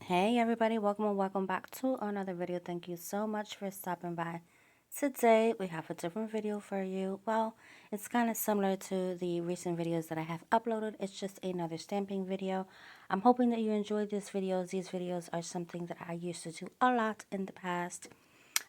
Hey everybody, welcome and welcome back to another video. Thank you so much for stopping by. Today we have a different video for you. Well, it's kind of similar to the recent videos that I have uploaded. It's just another stamping video. I'm hoping that you enjoyed these videos. These videos are something that I used to do a lot in the past.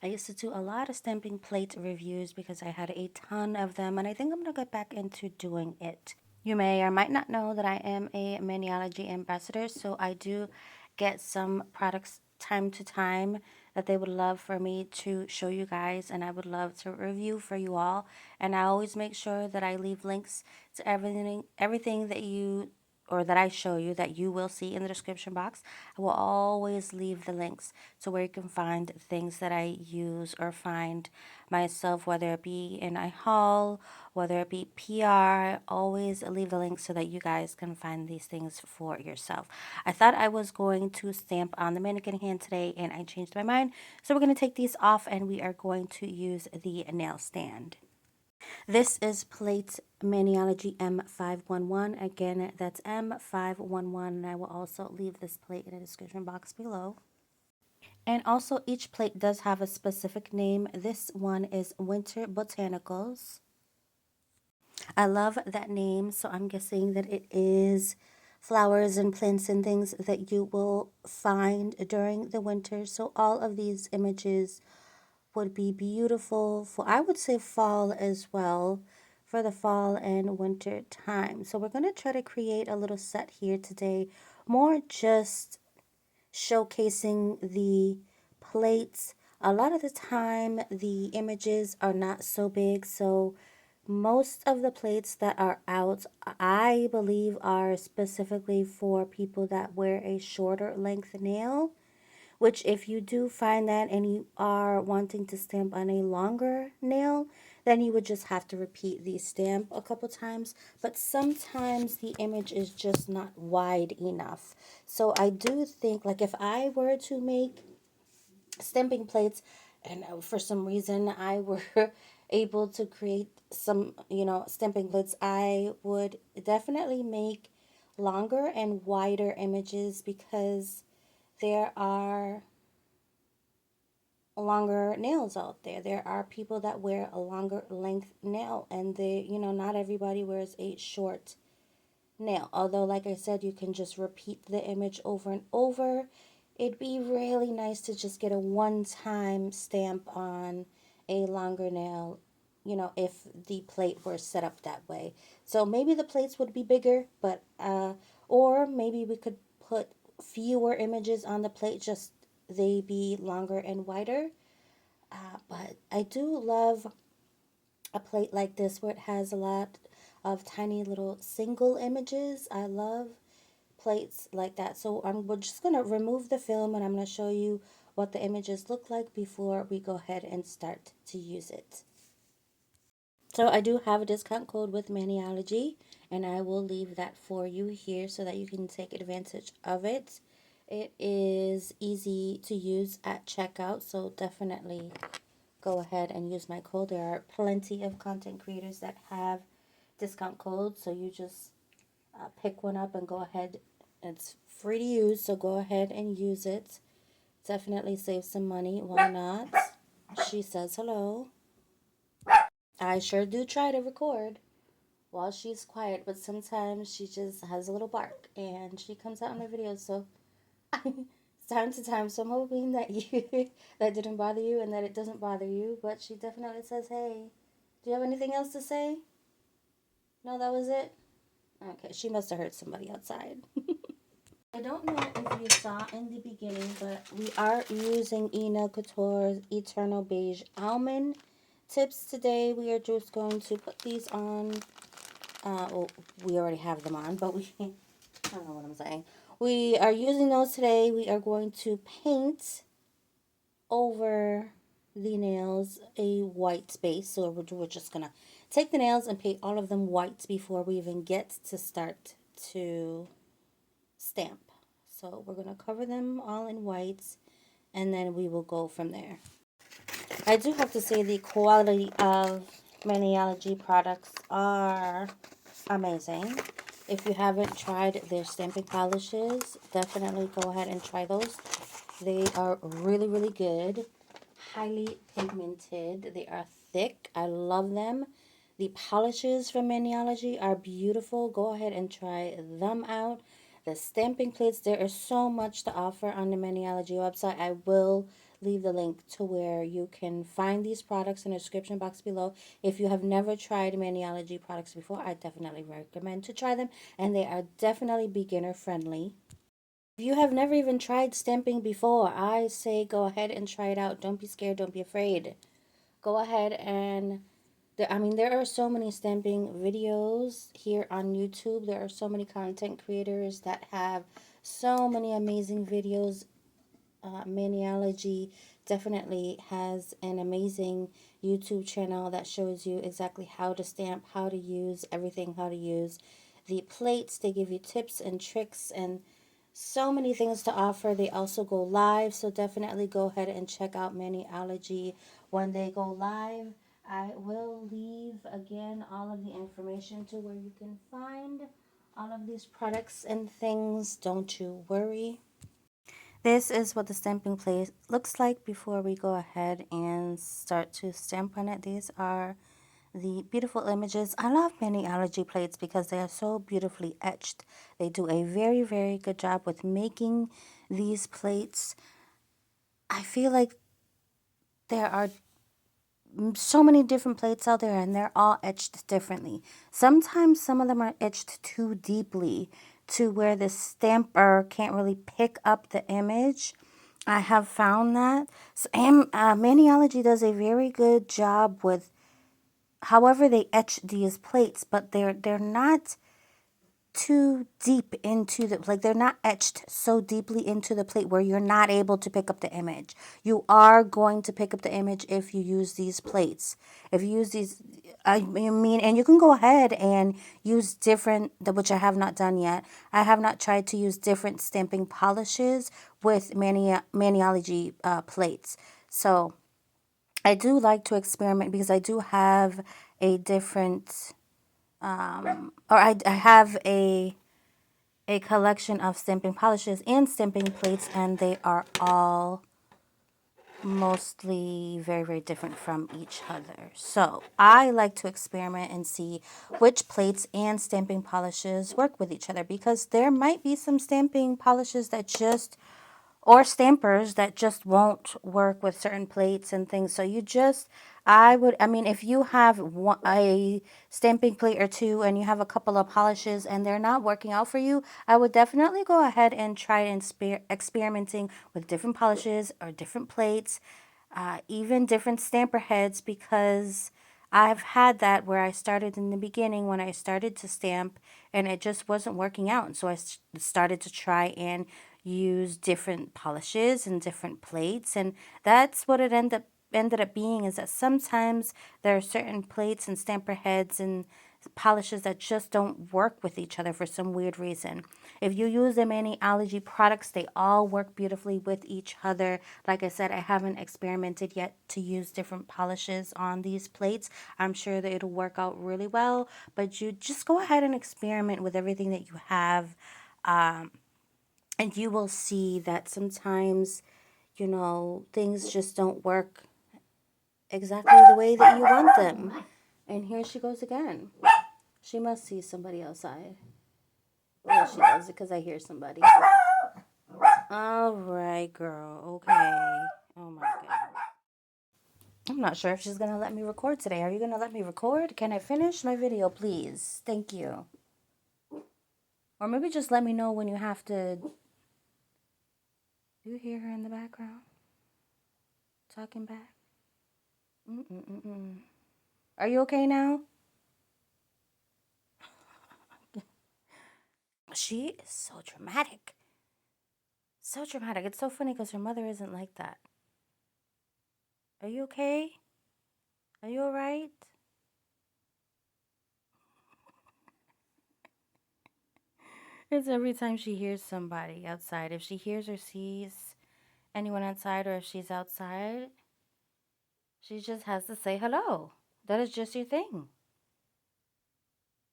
I used to do a lot of stamping plate reviews because I had a ton of them, and I think I'm going to get back into doing it. You may or might not know that I am a Maniology ambassador, so I do get some products time to time that they would love for me to show you guys, and I would love to review for you all. And I always make sure that I leave links to everything that you or that I show you that you will see in the description box. I will always leave the links to where you can find things that I use or find myself, whether it be in a haul, whether it be PR. I always leave the links so that you guys can find these things for yourself. I thought I was going to stamp on the mannequin hand today, and I changed my mind. So we're going to take these off, and we are going to use the nail stand. This is plate Maniology M511. Again, that's M511, and I will also leave this plate in the description box below. And also, each plate does have a specific name. This one is Winter Botanicals. I love that name, so I'm guessing that it is flowers and plants and things that you will find during the winter. So all of these images would be beautiful for, I would say, fall as well, for the fall and winter time. So we're going to try to create a little set here today, more just showcasing the plates. A lot of the time the images are not so big, so most of the plates that are out, I believe, are specifically for people that wear a shorter length nail, which if you do find that and you are wanting to stamp on a longer nail, then you would just have to repeat the stamp a couple times. But sometimes the image is just not wide enough. So I do think, like, if I were to make stamping plates and for some reason I were able to create some, stamping plates, I would definitely make longer and wider images because there are longer nails out there. There are people that wear a longer length nail, and not everybody wears a short nail. Although, like I said, you can just repeat the image over and over. It'd be really nice to just get a one-time stamp on a longer nail, if the plate were set up that way. So maybe the plates would be bigger, but or maybe we could put fewer images on the plate, just they be longer and wider. But I do love a plate like this where it has a lot of tiny little single images. I love plates like that. So we're just going to remove the film, and I'm going to show you what the images look like before we go ahead and start to use it. So I do have a discount code with Maniology, and I will leave that for you here so that you can take advantage of it. It is easy to use at checkout, so definitely go ahead and use my code. There are plenty of content creators that have discount codes, so you just pick one up and go ahead. It's free to use, so go ahead and use it. Definitely save some money. Why not? She says hello. I sure do try to record while she's quiet, but sometimes she just has a little bark and she comes out in my videos, so time to time. So I'm hoping that that didn't bother you and that it doesn't bother you. But she definitely says, "Hey, do you have anything else to say?" No, that was it. Okay, she must have heard somebody outside. I don't know if you saw in the beginning, but we are using Ina Couture's Eternal Beige Almond tips today. We are just going to put these on. Well, we already have them on, but I don't know what I'm saying. We are using those today. We are going to paint over the nails a white space. So we're just going to take the nails and paint all of them white before we even get to start to stamp. So we're going to cover them all in whites, and then we will go from there. I do have to say the quality of Maniology products are amazing. If you haven't tried their stamping polishes, definitely go ahead and try those. They are really, really good. Highly pigmented. They are thick. I love them. The polishes from Maniology are beautiful. Go ahead and try them out. The stamping plates, there is so much to offer on the Maniology website. I will leave the link to where you can find these products in the description box below. If you have never tried Maniology products before, I definitely recommend to try them, and they are definitely beginner friendly. If you have never even tried stamping before, I say go ahead and try it out. Don't be scared, don't be afraid. Go ahead and there are so many stamping videos here on YouTube. There are so many content creators that have so many amazing videos. Maniology definitely has an amazing YouTube channel that shows you exactly how to stamp, how to use everything, how to use the plates. They give you tips and tricks and so many things to offer. They also go live, so definitely go ahead and check out Maniology when they go live. I will leave again all of the information to where you can find all of these products and things. Don't you worry. This is what the stamping plate looks like before we go ahead and start to stamp on it. These are the beautiful images. I love Maniology plates because they are so beautifully etched. They do a very, very good job with making these plates. I feel like there are so many different plates out there and they're all etched differently. Sometimes some of them are etched too deeply to where the stamper can't really pick up the image. I have found that. So, Maniology does a very good job with however they etch these plates, but they're not too deep into the, like they're not etched so deeply into the plate where you're not able to pick up the image. You are going to pick up the image if you use these plates. If you use these, I mean, and you can go ahead and use different, which I have not done yet. I have not tried to use different stamping polishes with Maniology plates. So I do like to experiment because I do have a different, I have a collection of stamping polishes and stamping plates, and they are all mostly very, very different from each other. So I like to experiment and see which plates and stamping polishes work with each other, because there might be some stamping polishes that just, or stampers that just won't work with certain plates and things. So you just, I mean, if you have a stamping plate or two and you have a couple of polishes and they're not working out for you, I would definitely go ahead and try experimenting with different polishes or different plates, even different stamper heads, because I've had that where I started in the beginning when I started to stamp and it just wasn't working out. And so I started to try and use different polishes and different plates. And that's what it ended up being, is that sometimes there are certain plates and stamper heads and polishes that just don't work with each other for some weird reason. If you use them Maniology products, they all work beautifully with each other. Like I said, I haven't experimented yet to use different polishes on these plates. I'm sure that it'll work out really well, but you just go ahead and experiment with everything that you have, and you will see that sometimes, things just don't work exactly the way that you want them. And here she goes again. She must see somebody outside. Yeah, she does, because I hear somebody. All right, girl. Okay. Oh my God. I'm not sure if she's going to let me record today. Are you going to let me record? Can I finish my video, please? Thank you. Or maybe just let me know when you have to. Do you hear her in the background? Talking back? Mm-mm-mm-mm. Are you okay now? She is so dramatic. So dramatic. It's so funny because her mother isn't like that. Are you okay? Are you alright? It's every time she hears somebody outside. If she hears or sees anyone outside, or if she's outside, she just has to say hello. That is just your thing.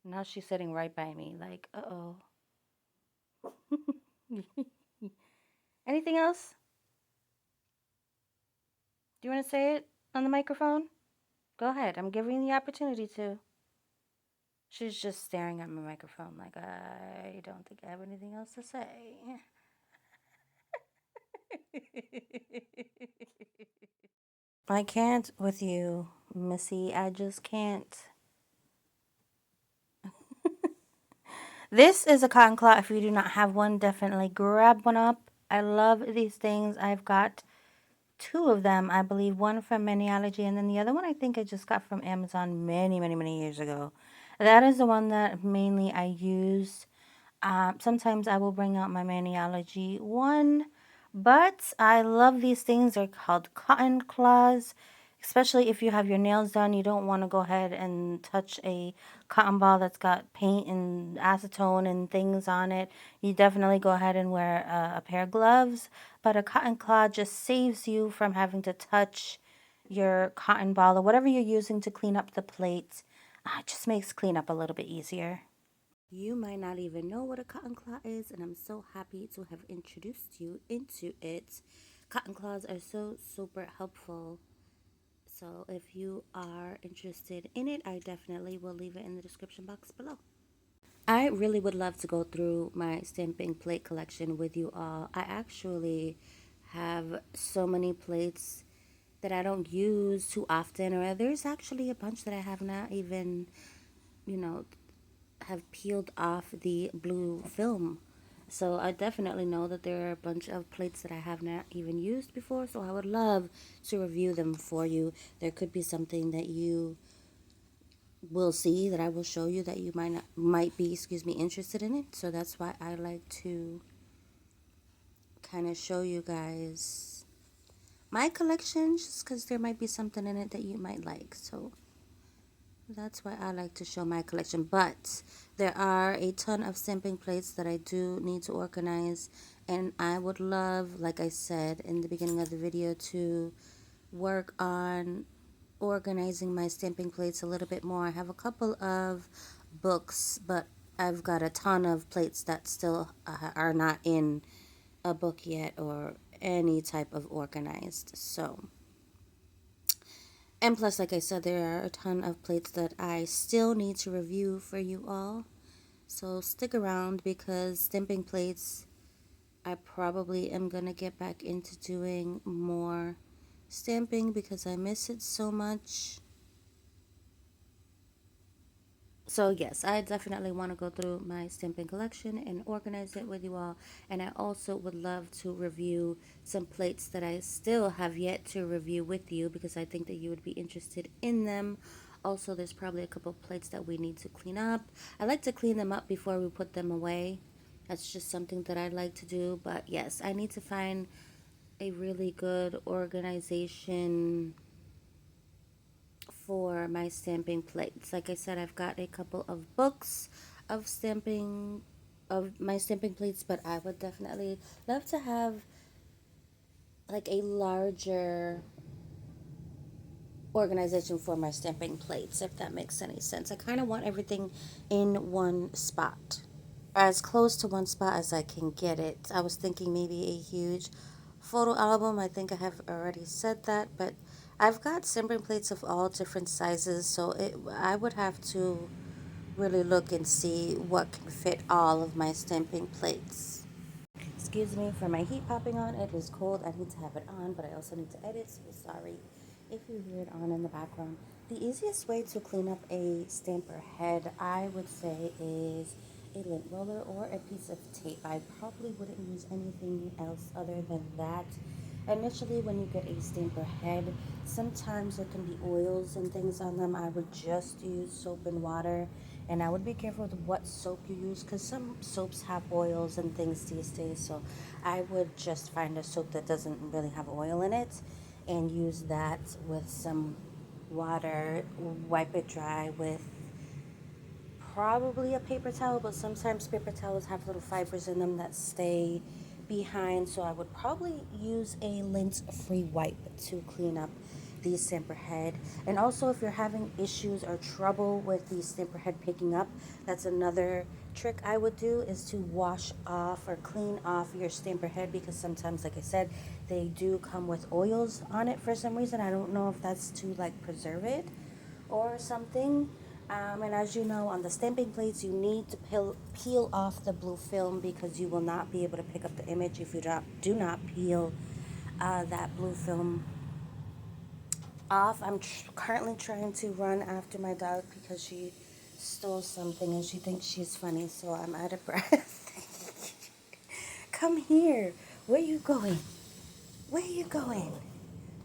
Now she's sitting right by me, like, uh-oh. Anything else? Do you want to say it on the microphone? Go ahead. I'm giving you the opportunity to. She's just staring at my microphone like, I don't think I have anything else to say. I can't with you, Missy. I just can't. This is a cotton cloth. If you do not have one, definitely grab one up. I love these things. I've got two of them, I believe. One from Maniology, and then the other one I think I just got from Amazon many, many, many years ago. That is the one that mainly I use. Sometimes I will bring out my Maniology one, but I love these things. They're called cotton claws. Especially if you have your nails done, you don't want to go ahead and touch a cotton ball that's got paint and acetone and things on it. You definitely go ahead and wear a pair of gloves, but a cotton claw just saves you from having to touch your cotton ball or whatever you're using to clean up the plate. It just makes cleanup a little bit easier. You might not even know what a cotton claw is, and I'm so happy to have introduced you into it. Cotton claws are so super helpful. So if you are interested in it, I definitely will leave it in the description box below. I really would love to go through my stamping plate collection with you all. I actually have so many plates that I don't use too often, or there's actually a bunch that I have not even, you know, have peeled off the blue film. So I definitely know that there are a bunch of plates that I have not even used before, so I would love to review them for you. There could be something that you will see that I will show you that you might be, interested in it. So that's why I like to kind of show you guys my collection, just because there might be something in it that you might like. So that's why I like to show my collection. But there are a ton of stamping plates that I do need to organize. And I would love, like I said in the beginning of the video, to work on organizing my stamping plates a little bit more. I have a couple of books, but I've got a ton of plates that still are not in a book yet or any type of organized. So, and plus, like I said, there are a ton of plates that I still need to review for you all. So stick around, because stamping plates, I probably am going to get back into doing more stamping because I miss it so much. So yes, I definitely want to go through my stamping collection and organize it with you all. And I also would love to review some plates that I still have yet to review with you, because I think that you would be interested in them. Also, there's probably a couple plates that we need to clean up. I like to clean them up before we put them away. That's just something that I like to do. But yes, I need to find a really good organization for my stamping plates. Like I said, I've got a couple of books of stamping, of my stamping plates, but I would definitely love to have like a larger organization for my stamping plates, if that makes any sense. I kind of want everything in one spot, as close to one spot as I can get it. I was thinking maybe a huge photo album. I think I have already said that, but I've got stamping plates of all different sizes, so I would have to really look and see what can fit all of my stamping plates. Excuse me for my heat popping on. It is cold. I need to have it on, but I also need to edit, so sorry if you hear it on in the background. The easiest way to clean up a stamper head, I would say, is a lint roller or a piece of tape. I probably wouldn't use anything else other than that. Initially, when you get a stamper head, sometimes there can be oils and things on them. I would just use soap and water, and I would be careful with what soap you use, because some soaps have oils and things these days. So I would just find a soap that doesn't really have oil in it and use that with some water. Wipe it dry with probably a paper towel, but sometimes paper towels have little fibers in them that stay behind, so I would probably use a lint free wipe to clean up the stamper head. And also, if you're having issues or trouble with the stamper head picking up, that's another trick I would do, is to wash off or clean off your stamper head, because sometimes, like I said, they do come with oils on it for some reason. I don't know if that's to like preserve it or something. And as you know, on the stamping plates, you need to peel off the blue film, because you will not be able to pick up the image if you do not peel that blue film off. I'm currently trying to run after my dog because she stole something and she thinks she's funny, so I'm out of breath. Come here. Where you going? Where you going?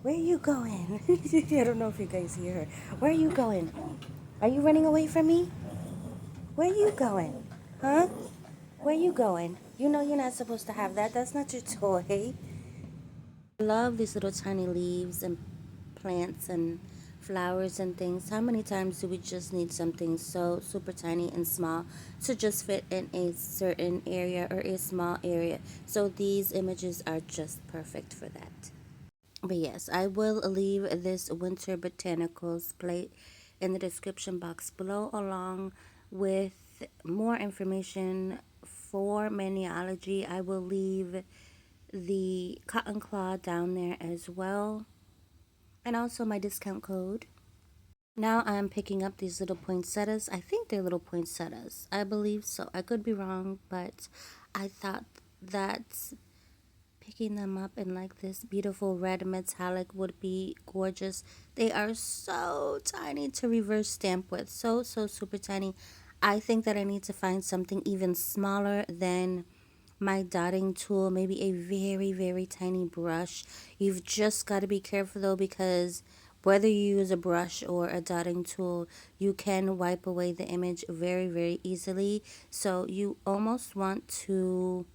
Where you going? I don't know if you guys hear her. Where are you going? Are you running away from me? Where you going? Huh? Where you going? You know you're not supposed to have that. That's not your toy. I love these little tiny leaves and plants and flowers and things. How many times do we just need something so super tiny and small to just fit in a certain area or a small area? So these images are just perfect for that. But yes, I will leave this Winter Botanicals plate in the description box below, along with more information for Maniology. I will leave the cotton claw down there as well, and also my discount code. Now I'm picking up these little poinsettias. I think they're little poinsettias. I believe so. I could be wrong, but I thought that picking them up in like this beautiful red metallic would be gorgeous. They are so tiny to reverse stamp with. So super tiny. I think that I need to find something even smaller than my dotting tool, maybe a very tiny brush. You've just got to be careful though, because whether you use a brush or a dotting tool, you can wipe away the image very easily. So you almost want to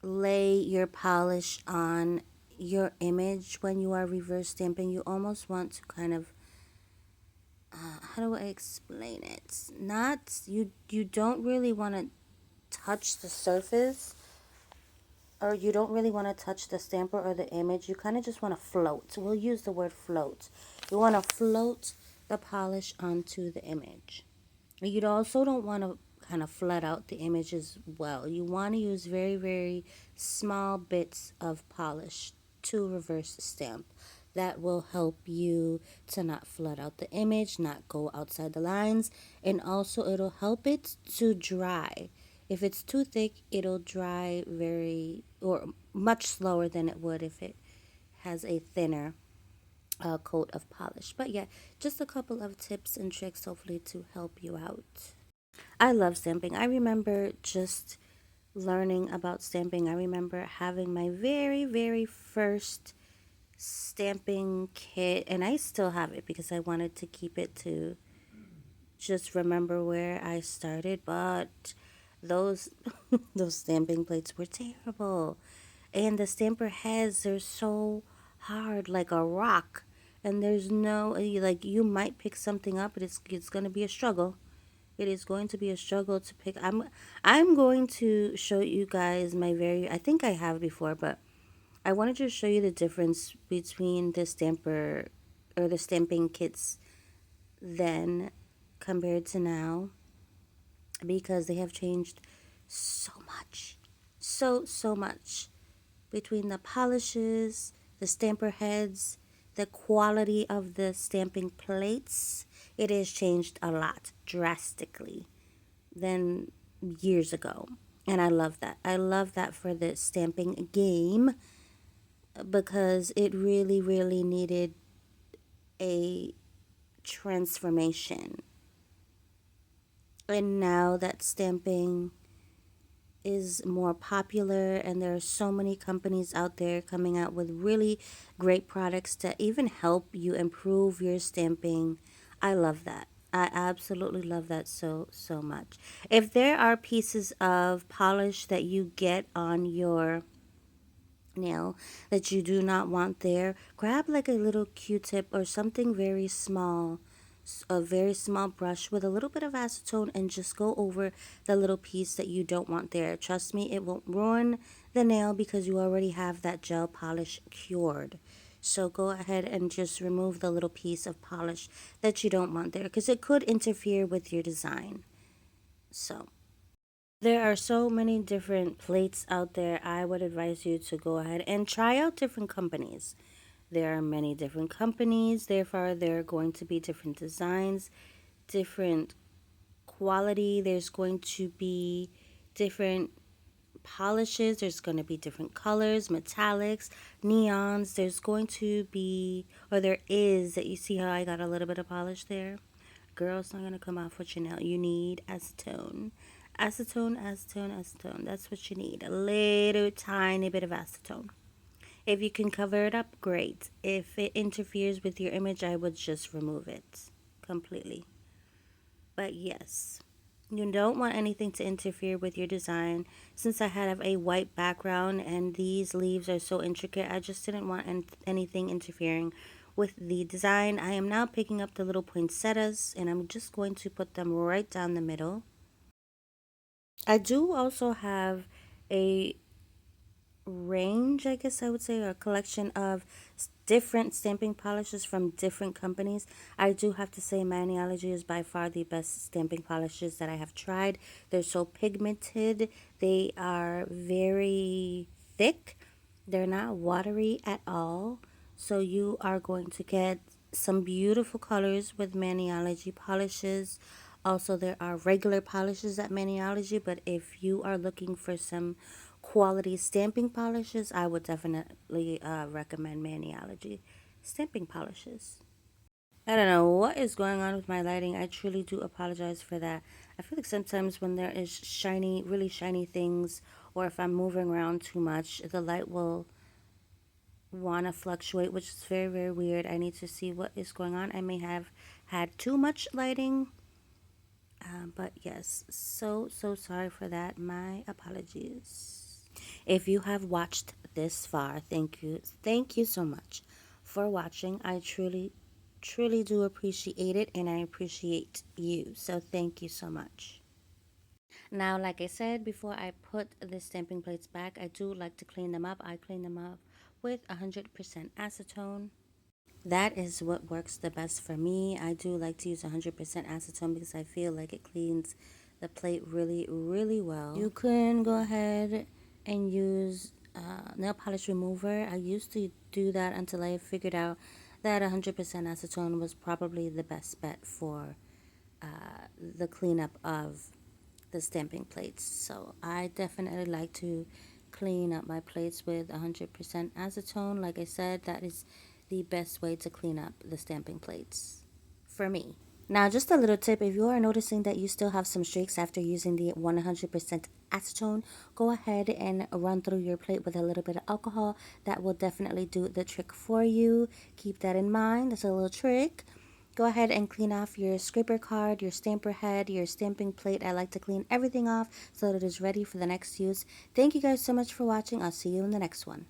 lay your polish on your image when you are reverse stamping. You almost want to kind of how do I explain it? Not you don't really want to touch the surface, or you don't really want to touch the stamper or the image. You kind of just want to float. We'll use the word float. You want to float the polish onto the image. You also don't want to kind of flat out the image as well. You want to use very small bits of polish to reverse stamp. That will help you to not flood out the image, not go outside the lines, and also it'll help it to dry. If it's too thick, it'll dry very, or much slower than it would if it has a thinner coat of polish. But yeah, just a couple of tips and tricks hopefully to help you out. I love stamping. I remember just learning about stamping. I remember having my very first stamping kit, and I still have it because I wanted to keep it to just remember where I started, but those those stamping plates were terrible. And the stamper heads, they're so hard, like a rock. And there's no, like, you might pick something up, but it's going to be a struggle. It is going to be a struggle to pick. I'm going to show you guys my I think I have before, but I wanted to show you the difference between the stamper or the stamping kits then compared to now, because they have changed so much. So much between the polishes, the stamper heads, the quality of the stamping plates. It has changed a lot drastically than years ago. And I love that. I love that for the stamping game, because it really needed a transformation. And now that stamping is more popular, and there are so many companies out there coming out with really great products to even help you improve your stamping. I love that. I absolutely love that so much. If there are pieces of polish that you get on your nail that you do not want there, grab like a little Q-tip or something very small, a very small brush with a little bit of acetone, and just go over the little piece that you don't want there. Trust me, it won't ruin the nail because you already have that gel polish cured. So go ahead and just remove the little piece of polish that you don't want there, because it could interfere with your design. So there are so many different plates out there. I would advise you to go ahead and try out different companies. There are many different companies, therefore there are going to be different designs, different quality. There's going to be different polishes. There's going to be different colors, metallics, neons. There's going to be, or there is, that you see how I got a little bit of polish there? Girl, it's not going to come off what you know. You need acetone. Acetone, acetone, acetone. That's what you need. A little tiny bit of acetone. If you can cover it up, great. If it interferes with your image, I would just remove it completely. But yes, you don't want anything to interfere with your design. Since I have a white background and these leaves are so intricate, I just didn't want anything interfering with the design. I am now picking up the little poinsettias and I'm just going to put them right down the middle. I do also have a range, I guess I would say, or a collection of different stamping polishes from different companies. I do have to say Maniology is by far the best stamping polishes that I have tried. They're so pigmented. They are very thick. They're not watery at all. So you are going to get some beautiful colors with Maniology polishes. Also, there are regular polishes at Maniology, but if you are looking for some quality stamping polishes, I would definitely recommend Maniology stamping polishes. I don't know what is going on with my lighting. I truly do apologize for that. I feel like sometimes when there is shiny, really shiny things, or if I'm moving around too much, the light will want to fluctuate, which is very, very weird. I need to see what is going on. I may have had too much lighting. But yes, so sorry for that. My apologies. If you have watched this far, thank you so much for watching. I truly do appreciate it, and I appreciate you. So thank you so much. Now, like I said, before I put the stamping plates back, I do like to clean them up. I clean them up with 100% acetone. That is what works the best for me. I do like to use 100% acetone because I feel like it cleans the plate really, really well. You can go ahead and use nail polish remover. I used to do that until I figured out that 100% acetone was probably the best bet for the cleanup of the stamping plates. So I definitely like to clean up my plates with 100% acetone. Like I said, that is the best way to clean up the stamping plates for me. Now, just a little tip, if you are noticing that you still have some streaks after using the 100% acetone, go ahead and run through your plate with a little bit of alcohol. That will definitely do the trick for you. Keep that in mind. That's a little trick. Go ahead and clean off your scraper card, your stamper head, your stamping plate. I like to clean everything off so that it is ready for the next use. Thank you guys so much for watching. I'll see you in the next one.